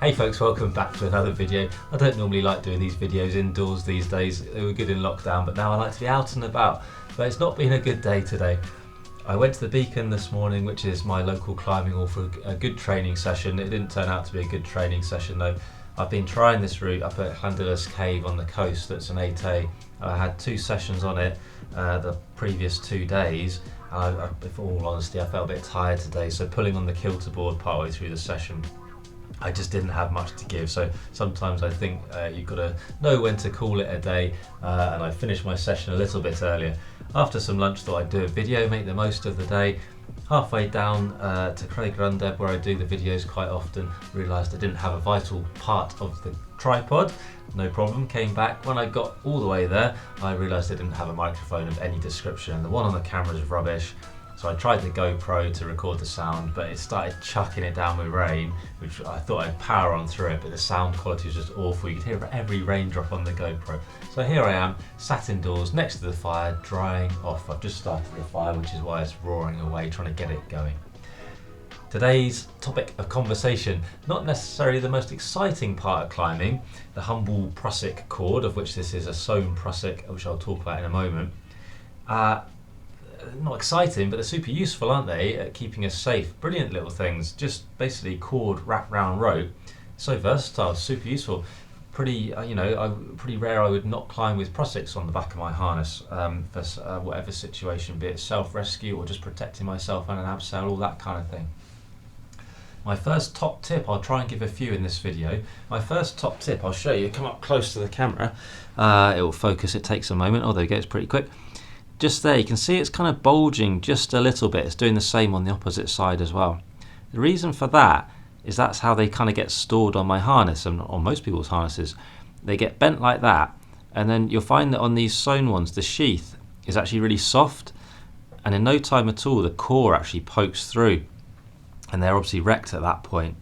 Hey folks, welcome back to another video. I don't normally like doing these videos indoors these days. They were good in lockdown, but now I like to be out and about. But it's not been a good day today. I went to the Beacon this morning, which is my local climbing hall, for a good training session. It didn't turn out to be a good training session though. I've been trying this route up at Llandalas Cave on the coast. That's an 8A. I had 2 sessions on it the previous 2 days. For all honesty, I felt a bit tired today, so pulling on the kilter board partway through the session, I just didn't have much to give. So sometimes I think you've got to know when to call it a day, and I finished my session a little bit earlier. After some lunch, thought I'd do a video, make the most of the day. Halfway down to Carabiner, where I do the videos quite often, realised I didn't have a vital part of the tripod. No problem, came back. When I got all the way there, I realised I didn't have a microphone of any description. The one on the camera is rubbish. So I tried the GoPro to record the sound, but it started chucking it down with rain, which I thought I'd power on through it, but the sound quality was just awful. You could hear every raindrop on the GoPro. So here I am, sat indoors next to the fire, drying off. I've just started the fire, which is why it's roaring away, trying to get it going. Today's topic of conversation, not necessarily the most exciting part of climbing, the Humble Prusik cord, of which this is a sewn Prusik, which I'll talk about in a moment. Not exciting, but they're super useful, aren't they, at keeping us safe. Brilliant little things, just basically cord wrapped round rope. So versatile, super useful. Pretty rare I would not climb with Prusiks on the back of my harness for whatever situation, be it self-rescue or just protecting myself on an abseil, all that kind of thing. My first top tip, I'll try and give a few in this video. My first top tip, I'll show you, come up close to the camera. It will focus, it takes a moment. Oh, there we go, it's pretty quick. Just there, you can see it's kind of bulging just a little bit. It's doing the same on the opposite side as well. The reason for that is that's how they kind of get stored on my harness, and on most people's harnesses. They get bent like that, and then you'll find that on these sewn ones, the sheath is actually really soft, and in no time at all, the core actually pokes through, and they're obviously wrecked at that point.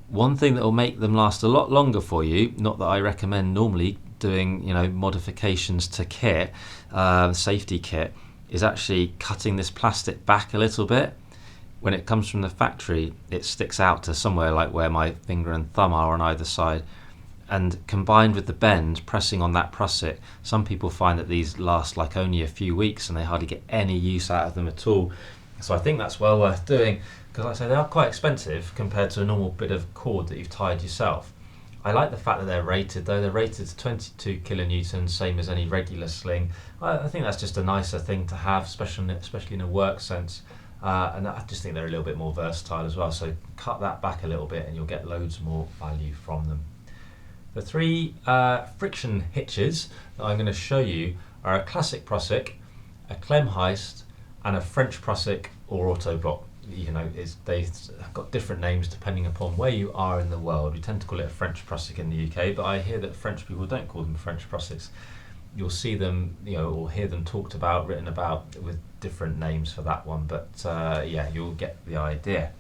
One thing that will make them last a lot longer for you, not that I recommend normally doing modifications to kit, safety kit, is actually cutting this plastic back a little bit. When it comes from the factory, it sticks out to somewhere like where my finger and thumb are on either side, and combined with the bend, pressing on that Prusik, some people find that these last like only a few weeks and they hardly get any use out of them at all. So I think that's well worth doing, because like I say, they are quite expensive compared to a normal bit of cord that you've tied yourself. I like the fact that they're rated though. They're rated to 22 kilonewtons, same as any regular sling. I think that's just a nicer thing to have, especially in a work sense. And I just think they're a little bit more versatile as well. So cut that back a little bit and you'll get loads more value from them. The 3 friction hitches that I'm going to show you are a classic Prusik, a Clem Heist, and a French Prusik or auto block. They've got different names depending upon where you are in the world. We tend to call it a French Prusik in the UK, but I hear that French people don't call them French Prusiks. You'll see them, or hear them talked about, written about with different names for that one, but yeah, you'll get the idea.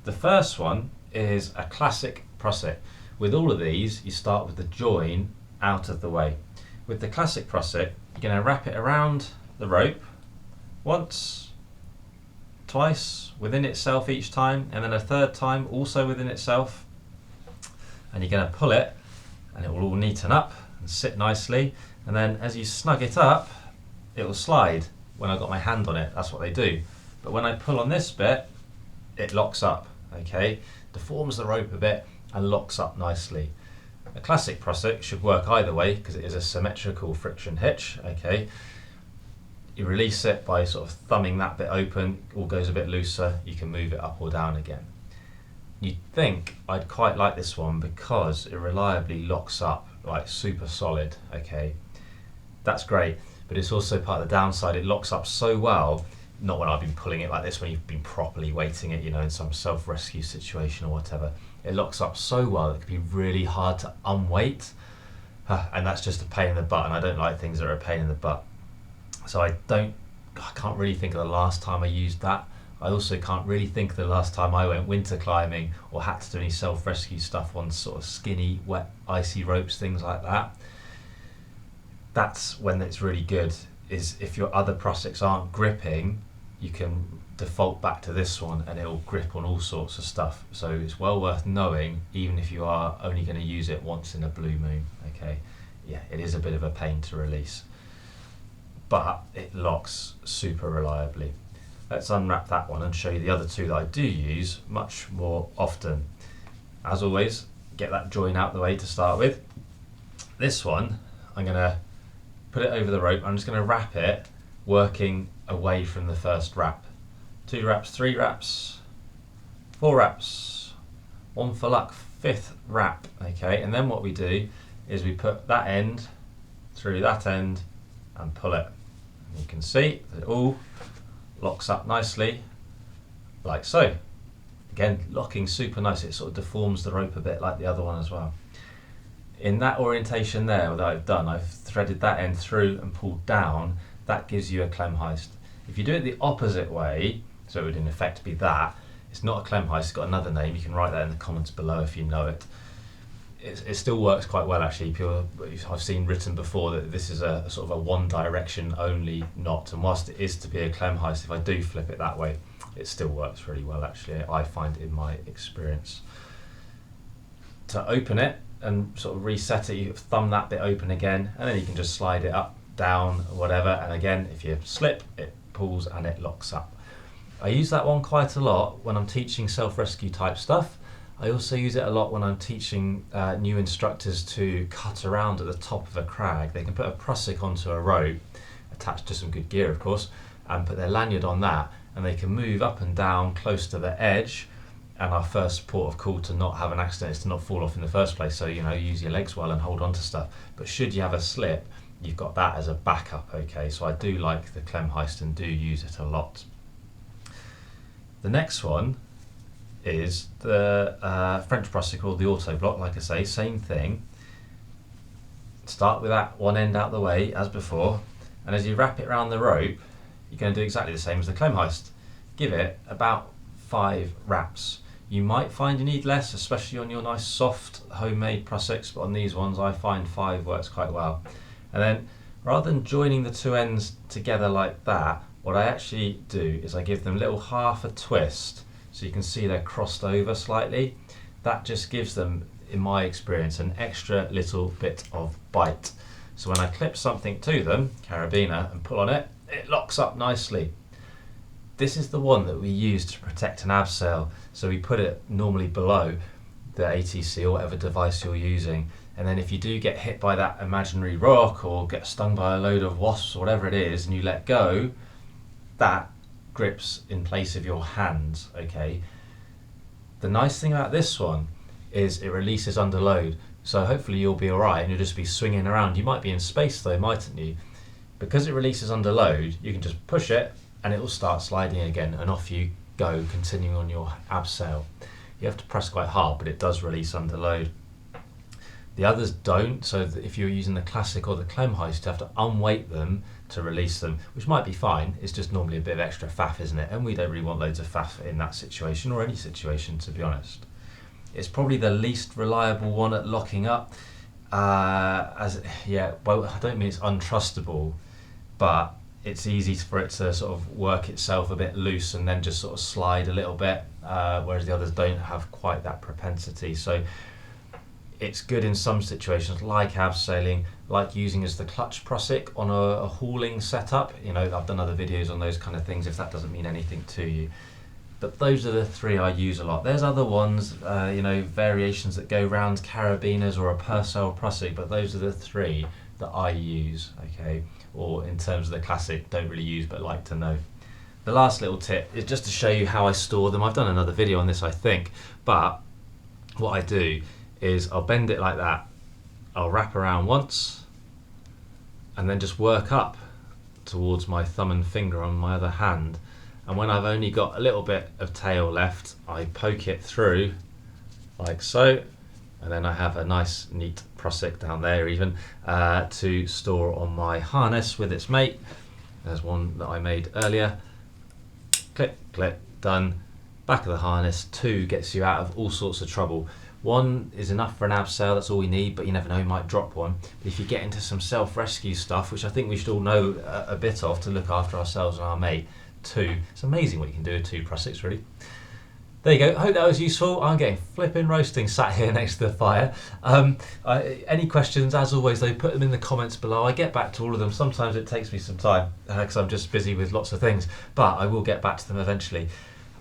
The first one is a classic Prusik. With all of these, you start with the join out of the way. With the classic Prusik, you're going to wrap it around the rope once, twice within itself each time, and then a third time also within itself, and you're going to pull it and it will all neaten up and sit nicely, and then as you snug it up it will slide. When I've got my hand on it, that's what they do, but when I pull on this bit it locks up, okay, deforms the rope a bit and locks up nicely. A classic Prusik should work either way because it is a symmetrical friction hitch, okay. You release it by sort of thumbing that bit open, all goes a bit looser, you can move it up or down again. You'd think I'd quite like this one because it reliably locks up like super solid, okay. That's great, but it's also part of the downside, it locks up so well, not when I've been pulling it like this, when you've been properly weighting it, in some self-rescue situation or whatever. It locks up so well it can be really hard to unweight, and that's just a pain in the butt, and I don't like things that are a pain in the butt. So I can't really think of the last time I used that. I also can't really think of the last time I went winter climbing or had to do any self-rescue stuff on sort of skinny, wet, icy ropes, things like that. That's when it's really good, is if your other Prusiks aren't gripping, you can default back to this one and it'll grip on all sorts of stuff. So it's well worth knowing, even if you are only going to use it once in a blue moon. Okay, yeah, it is a bit of a pain to release, but it locks super reliably. Let's unwrap that one and show you the other two that I do use much more often. As always, get that join out the way to start with. This one, I'm going to put it over the rope. I'm just going to wrap it, working away from the first wrap. 2 wraps, 3 wraps, 4 wraps, 1 for luck, 5th wrap. Okay, and then what we do is we put that end through that end and pull it. And you can see that it all locks up nicely, like so. Again, locking super nice. It sort of deforms the rope a bit like the other one as well. In that orientation there that I've done, I've threaded that end through and pulled down. That gives you a Clem Heist. If you do it the opposite way, so it would in effect be that, it's not a Clem Heist, it's got another name. You can write that in the comments below if you know it. It still works quite well actually. I've seen written before that this is a sort of a one direction only knot, and whilst it is to be a Clem Heist, if I do flip it that way, it still works really well actually, I find, in my experience. To open it and sort of reset it, you thumb that bit open again, and then you can just slide it up, down, whatever, and again, if you slip, it pulls and it locks up. I use that one quite a lot when I'm teaching self-rescue type stuff. I also use it a lot when I'm teaching new instructors to cut around at the top of a crag. They can put a Prusik onto a rope, attached to some good gear of course, and put their lanyard on that, and they can move up and down close to the edge. And our first port of call to not have an accident is to not fall off in the first place, so use your legs well and hold on to stuff. But should you have a slip, you've got that as a backup. Okay, so I do like the Clem Heist and do use it a lot. The next one is the French Prusik, or the auto block. Like I say, same thing. Start with that one end out the way as before, and as you wrap it around the rope, you're going to do exactly the same as the Clem Heist. Give it about 5 wraps. You might find you need less, especially on your nice soft homemade Prusiks, but on these ones I find 5 works quite well. And then rather than joining the 2 ends together like that, what I actually do is I give them a little half a twist, so you can see they're crossed over slightly. That just gives them, in my experience, an extra little bit of bite. So when I clip something to them, carabiner, and pull on it, it locks up nicely. This is the one that we use to protect an abseil, so we put it normally below the ATC or whatever device you're using, and then if you do get hit by that imaginary rock or get stung by a load of wasps or whatever it is and you let go, that grips in place of your hands. Okay. The nice thing about this one is it releases under load, so hopefully you'll be alright and you'll just be swinging around. You might be in space though, mightn't you? Because it releases under load, you can just push it and it will start sliding again, and off you go, continuing on your abseil. You have to press quite hard, but it does release under load. The others don't, so if you're using the Classic or the Clem Heist, you have to unweight them to release them, which might be fine. It's just normally a bit of extra faff, isn't it? And we don't really want loads of faff in that situation, or any situation, to be honest. It's probably the least reliable one at locking up. Well, I don't mean it's untrustable, but it's easy for it to sort of work itself a bit loose and then just sort of slide a little bit, whereas the others don't have quite that propensity. So it's good in some situations, like abseiling, like using as the clutch Prusik on a hauling setup. I've done other videos on those kind of things if that doesn't mean anything to you. But those are the 3 I use a lot. There's other ones, variations that go round carabiners or a Purcell Prusik, but those are the 3 that I use, okay? Or in terms of the Classic, don't really use but like to know. The last little tip is just to show you how I store them. I've done another video on this, I think, but what I do is I'll bend it like that, I'll wrap around once, and then just work up towards my thumb and finger on my other hand, and when I've only got a little bit of tail left, I poke it through like so, and then I have a nice neat Prusik down there even to store on my harness with its mate. There's one that I made earlier. Clip, clip, done. Back of the harness. 2 gets you out of all sorts of trouble. 1 is enough for an abseil, that's all we need, but you never know, you might drop one. But if you get into some self-rescue stuff, which I think we should all know a bit of to look after ourselves and our mate, 2. It's amazing what you can do with 2 Prusiks, really. There you go. Hope that was useful. I'm getting flipping roasting sat here next to the fire. Any questions, as always, though, put them in the comments below. I get back to all of them. Sometimes it takes me some time because I'm just busy with lots of things, but I will get back to them eventually.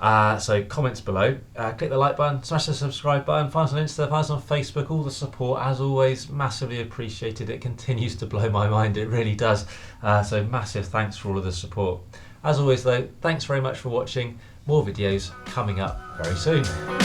So comments below. Click the like button, smash the subscribe button, find us on Insta, find us on Facebook. All the support, as always, massively appreciated. It continues to blow my mind. It really does. So massive thanks for all of the support. As always, though, thanks very much for watching. More videos coming up very soon.